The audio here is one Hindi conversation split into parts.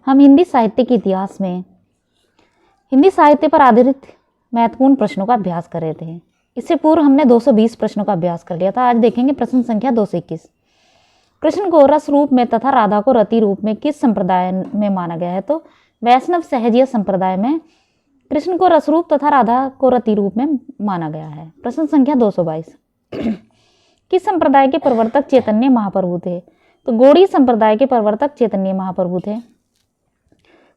हम हिंदी साहित्य के इतिहास में हिंदी साहित्य पर आधारित महत्वपूर्ण प्रश्नों का अभ्यास कर रहे थे। इससे पूर्व हमने 220 प्रश्नों का अभ्यास कर लिया था। आज देखेंगे प्रश्न संख्या 221। कृष्ण को रस रूप में तथा राधा को रति रूप में किस संप्रदाय में माना गया है? तो वैष्णव सहजीय संप्रदाय में कृष्ण को रस रूप तथा राधा को रति रूप में माना गया है। प्रश्न संख्या 222। किस संप्रदाय के प्रवर्तक चैतन्य महाप्रभु थे? तो गौड़ी संप्रदाय के प्रवर्तक चैतन्य महाप्रभु थे।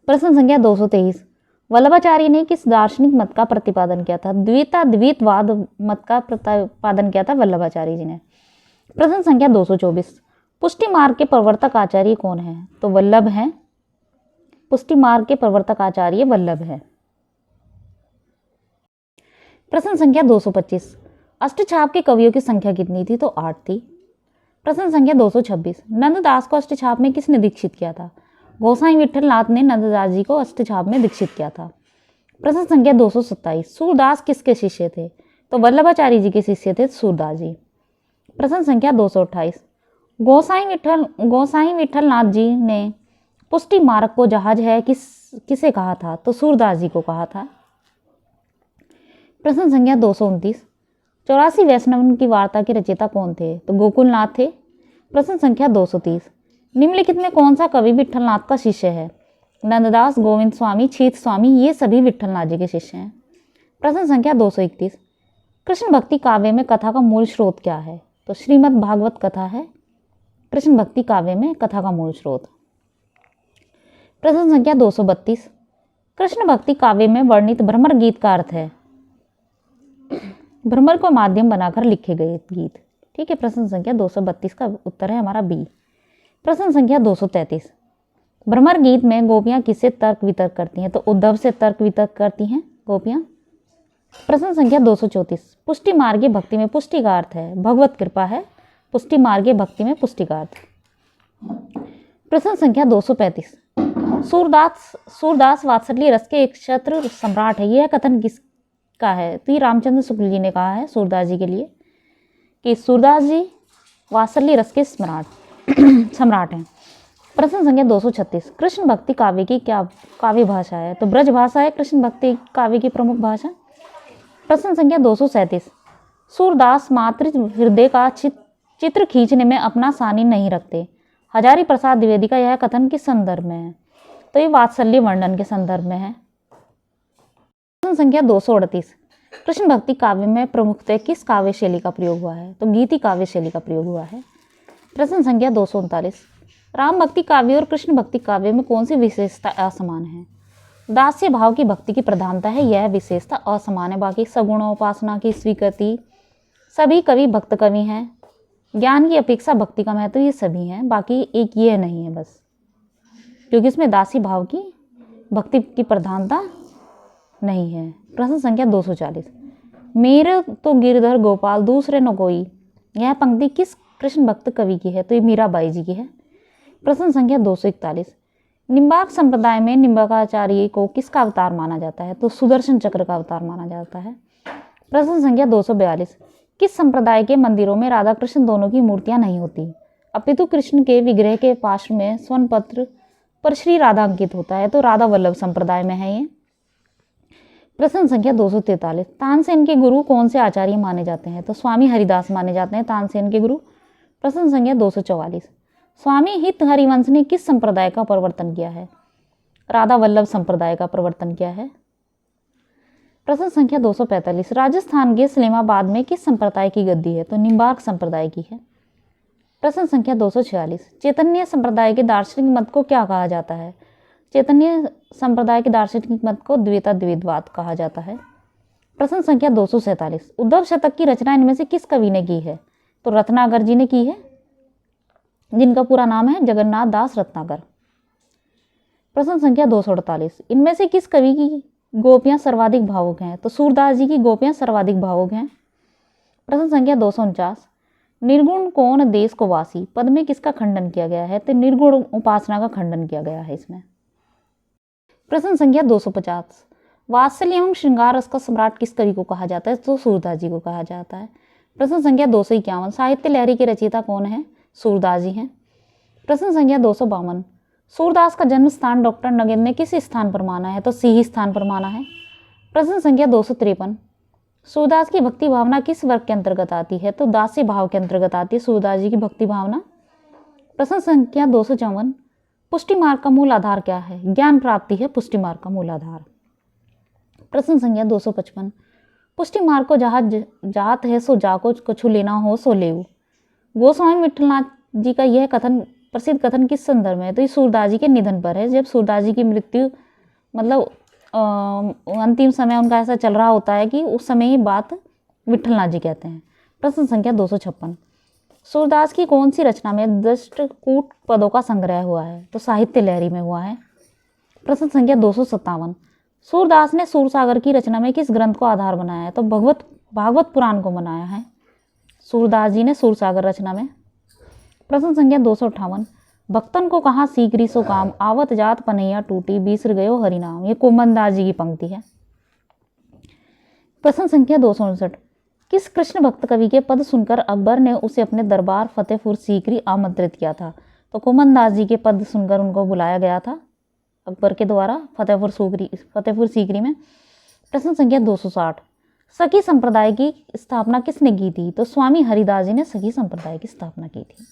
प्रश्न संख्या 223। वल्लभाचार्य ने किस दार्शनिक मत का प्रतिपादन किया था? द्वैतवाद मत का प्रतिपादन किया था वल्लभाचार्य जी ने। प्रश्न संख्या 224। पुष्टि मार्ग के प्रवर्तक आचार्य कौन है? तो वल्लभ हैं। पुष्टि मार्ग के प्रवर्तक आचार्य वल्लभ है। प्रश्न संख्या 225। अष्टछाप के कवियों की संख्या कितनी थी? तो 8 थी। प्रश्न संख्या 226। नंददास को अष्टछाप में किसने दीक्षित किया था? गोसाई विठल नाथ ने नंददास जी को अष्टछाप में दीक्षित किया था। प्रश्न संख्या 227। सूरदास किसके शिष्य थे? तो वल्लभाचार्य जी के शिष्य थे सूरदास जी। प्रश्न संख्या 228। गोसाई विठल नाथ जी ने पुष्टि मार्ग को जहाज है किसे कहा था? तो सूरदास जी को कहा था। प्रश्न संख्या 229। 84 वैष्णव की वार्ता के रचयिता कौन थे? तो गोकुलनाथ थे। प्रश्न संख्या 230। निम्नलिखित में कौन सा कवि विठलनाथ का शिष्य है? नंददास, गोविंद स्वामी, छीत स्वामी, ये सभी विठलनाथ जी के शिष्य हैं। प्रश्न संख्या 231। कृष्ण भक्ति काव्य में कथा का मूल स्रोत क्या है? तो श्रीमद् भागवत कथा है कृष्ण भक्ति काव्य में कथा का मूल स्रोत। प्रश्न संख्या 232। कृष्ण भक्ति काव्य में वर्णित भ्रमर गीत का अर्थ है? भ्रमर को माध्यम बनाकर लिखे गए गीत। ठीक है, प्रश्न संख्या 232 का उत्तर है हमारा बी। प्रश्न संख्या 233। भ्रमर गीत में गोपियां किससे तर्क वितर्क करती हैं? तो उद्धव से तर्क वितर्क करती हैं गोपियां। प्रश्न संख्या 234। पुष्टि मार्गीय भक्ति में पुष्टि का अर्थ है? भगवत कृपा है पुष्टि मार्गीय भक्ति में पुष्टि का अर्थ। प्रश्न संख्या 235। सूरदास वात्सल्य रस के एक क्षत्र सम्राट है, यह कथन किसका है? तो ये रामचंद्र शुक्ल जी ने कहा है सूरदास जी के लिए कि सूरदास जी वात्सल्य रस के सम्राट हैं। प्रश्न संख्या 236। कृष्ण भक्ति काव्य की क्या काव्य भाषा है? तो ब्रज भाषा है कृष्ण भक्ति काव्य की प्रमुख भाषा। प्रश्न संख्या 237। सूरदास मातृ हृदय का चित्र खींचने में अपना सानी नहीं रखते, हजारी प्रसाद द्विवेदी का यह कथन किस संदर्भ में है? तो ये वात्सल्य वर्णन के संदर्भ में है। प्रश्न संख्या 238। कृष्ण भक्ति काव्य में प्रमुखतः किस काव्य शैली का प्रयोग हुआ है? तो गीति काव्य शैली का प्रयोग हुआ है। प्रश्न संख्या 239। राम भक्ति काव्य और कृष्ण भक्ति काव्य में कौन सी विशेषता असमान है? दास्य भाव की भक्ति की प्रधानता है, यह विशेषता असमान है। बाकी सगुण उपासना की स्वीकृति, सभी कवि भक्त कवि हैं, ज्ञान की अपेक्षा भक्ति का महत्व, ये सभी हैं। बाकी एक ये नहीं है बस, क्योंकि इसमें दासी भाव की भक्ति की प्रधानता नहीं है। प्रश्न संख्या 240। मेरे तो गिरधर गोपाल दूसरे न कोई, यह पंक्ति किस कृष्ण भक्त कवि की है? तो ये मीराबाई जी की है। प्रश्न संख्या 241। निम्बार्क संप्रदाय में निम्बार्काचार्य को किसका अवतार माना जाता है? तो सुदर्शन चक्र का अवतार माना जाता है। प्रश्न संख्या 242। किस संप्रदाय के मंदिरों में राधा कृष्ण दोनों की मूर्तियां नहीं होती, अपितु कृष्ण के विग्रह के पार्श्व में स्वर्ण पत्र पर श्री राधा अंकित होता है? तो राधा वल्लभ संप्रदाय में है ये। प्रश्न संख्या 243। तानसेन के गुरु कौन से आचार्य माने जाते हैं? तो स्वामी हरिदास माने जाते हैं तानसेन के गुरु। प्रश्न संख्या 244। स्वामी हित हरिवंश ने किस संप्रदाय का प्रवर्तन किया है? राधा वल्लभ संप्रदाय का प्रवर्तन किया है। प्रश्न संख्या 245। राजस्थान के इस्लामाबाद में किस संप्रदाय की गद्दी है? तो निम्बार्क संप्रदाय की है। प्रश्न संख्या 246। चैतन्य संप्रदाय के दार्शनिक मत को क्या कहा जाता है? चैतन्य संप्रदाय के दार्शनिक मत को द्वैतवाद कहा जाता है। प्रश्न संख्या 247। उद्धव शतक की रचना इनमें से किस कवि ने की है? तो रत्नाकर जी ने की है, जिनका पूरा नाम है जगन्नाथ दास रत्नाकर। प्रश्न संख्या 248। इनमें से किस कवि की गोपियां सर्वाधिक भावुक हैं? तो सूरदास जी की गोपियां सर्वाधिक भावुक हैं। प्रश्न संख्या 249। निर्गुण कौन देश को वासी पद में किसका खंडन किया गया है? तो निर्गुण उपासना का खंडन किया गया है इसमें। प्रश्न संख्या 250। वात्सल्य एवं श्रृंगार रस का सम्राट किस कवि को कहा जाता है? तो सूरदास जी को कहा जाता है। प्रश्न संख्या 251। साहित्य लहरी के रचयिता कौन है? सूरदास जी हैं। प्रश्न संख्या 252। सूरदास का जन्म स्थान डॉक्टर नगेंद्र ने किस स्थान पर माना है? तो सी ही स्थान पर माना है। प्रश्न संख्या 253, सूरदास की भक्ति भावना किस वर्ग के अंतर्गत आती है? तो दास्य भाव के अंतर्गत आती है सूरदास जी की भक्ति भावना। प्रश्न संख्या 254, पुष्टि मार्ग का मूल आधार क्या है? ज्ञान प्राप्ति है पुष्टि मार्ग का मूल आधार। प्रश्न संख्या 255, पुष्टि मार्ग को जात है सो जाको, कछु लेना हो सो लेऊ। गोस्वामी विठलनाथ जी का यह कथन, प्रसिद्ध कथन किस संदर्भ में है? तो ये सूरदास जी के निधन पर है, जब सूरदास जी की मृत्यु मतलब अंतिम समय उनका ऐसा चल रहा होता है कि उस समय ये बात विठलनाथ जी कहते हैं। प्रश्न संख्या 256, सूरदास की कौन सी रचना में दष्टकूट पदों का संग्रह हुआ है? तो साहित्य लहरी में हुआ है। प्रश्न संख्या 257, सूरदास ने सूरसागर की रचना में किस ग्रंथ को आधार बनाया है? तो भागवत पुराण को बनाया है सूरदास जी ने सूरसागर रचना में। प्रश्न संख्या 258, भक्तन को कहाँ सीकरी सो काम, आवत जात पनैया टूटी, बीसर गयो हरि नाम। ये कोमनदास जी की पंक्ति है। प्रश्न संख्या 259, किस कृष्ण भक्त कवि के पद सुनकर अकबर ने उसे अपने दरबार फतेहपुर सीकरी आमंत्रित किया था? तो कोमनदास जी के पद सुनकर उनको बुलाया गया था अकबर के द्वारा फतेहपुर सीकरी में। प्रश्न संख्या 260, सखी संप्रदाय की स्थापना किसने की थी? तो स्वामी हरिदास जी ने सखी संप्रदाय की स्थापना की थी।